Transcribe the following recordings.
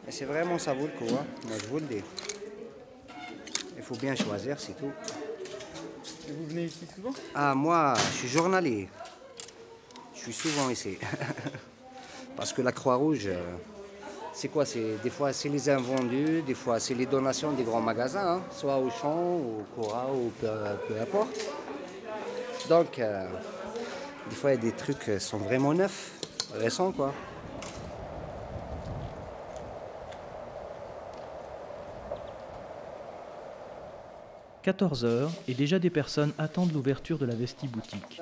Et c'est vraiment ça vaut le coup, hein. Moi je vous le dis. Il faut bien choisir, c'est tout. Et vous venez ici souvent? Ah, moi, je suis journalier. Je suis souvent ici. Parce que la Croix-Rouge, c'est quoi? Des fois, c'est les invendus, des fois, c'est les donations des grands magasins, hein, soit Auchan ou Cora ou peu importe. Donc, des fois, il y a des trucs qui sont vraiment neufs, récents, quoi. « 14h et déjà des personnes attendent l'ouverture de la Vestiboutique.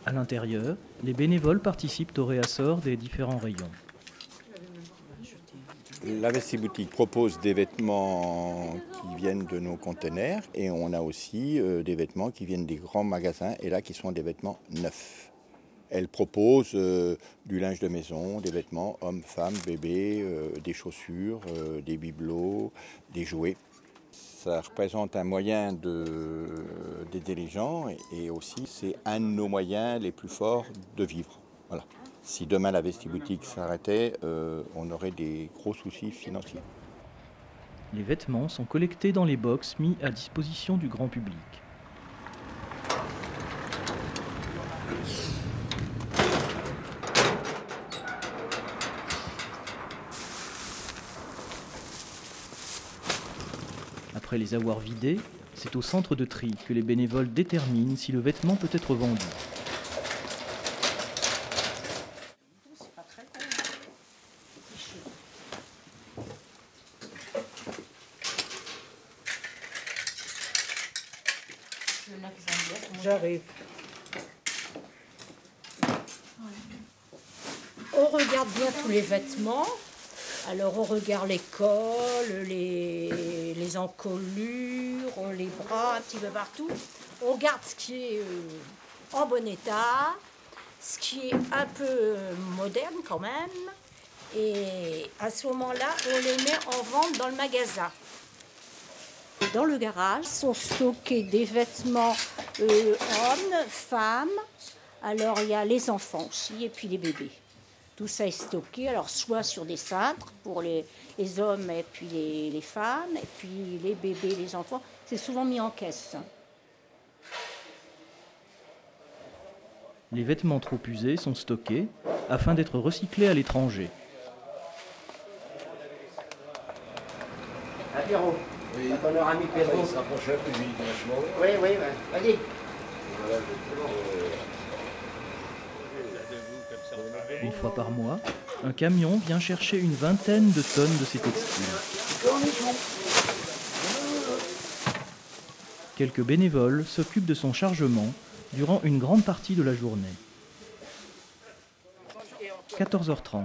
À l'intérieur, les bénévoles participent au réassort des différents rayons. La Vestiboutique propose des vêtements qui viennent de nos conteneurs et on a aussi des vêtements qui viennent des grands magasins et là qui sont des vêtements neufs. Elle propose du linge de maison, des vêtements hommes, femmes, bébés, des chaussures, des bibelots, des jouets. Ça représente un moyen d'aider les gens et aussi c'est un de nos moyens les plus forts de vivre. Voilà. Si demain la Vestiboutique s'arrêtait, on aurait des gros soucis financiers. Les vêtements sont collectés dans les box mis à disposition du grand public. Après les avoir vidés, c'est au centre de tri que les bénévoles déterminent si le vêtement peut être vendu. J'arrive. On regarde bien tous les vêtements. Alors on regarde les cols, les encolures, les bras, un petit peu partout. On regarde ce qui est en bon état, ce qui est un peu moderne quand même. Et à ce moment-là, on les met en vente dans le magasin. Dans le garage sont stockés des vêtements hommes, femmes. Alors il y a les enfants aussi et puis les bébés. Tout ça est stocké, alors soit sur des cintres pour les hommes et puis les femmes, et puis les bébés, les enfants, c'est souvent mis en caisse. Les vêtements trop usés sont stockés afin d'être recyclés à l'étranger. Ah, Pierrot, oui. ton ami Pedro. Il se rapproche un peu vite, vachement. Oui, oui, vas-y. Voilà, Une fois par mois, un camion vient chercher une vingtaine de tonnes de ces textiles. Quelques bénévoles s'occupent de son chargement durant une grande partie de la journée. 14h30,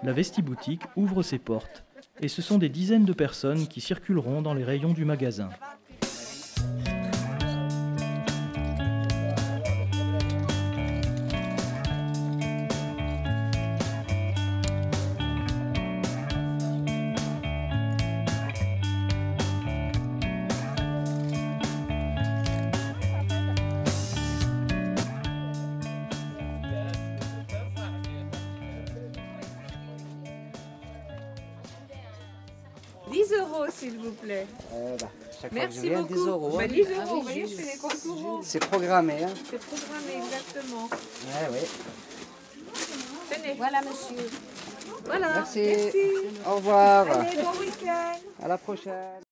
la Vestiboutique ouvre ses portes et ce sont des dizaines de personnes qui circuleront dans les rayons du magasin. €10 s'il vous plaît. Chaque fois que je Merci viens, beaucoup. 10 euros. Bah, Hein. 10 €, vous voyez, je fais les comptes pour vous. C'est programmé. Hein. C'est programmé, exactement. Ouais, oui. Tenez. Voilà monsieur. Voilà. Merci. Merci. Au revoir. Allez, bon week-end. À la prochaine.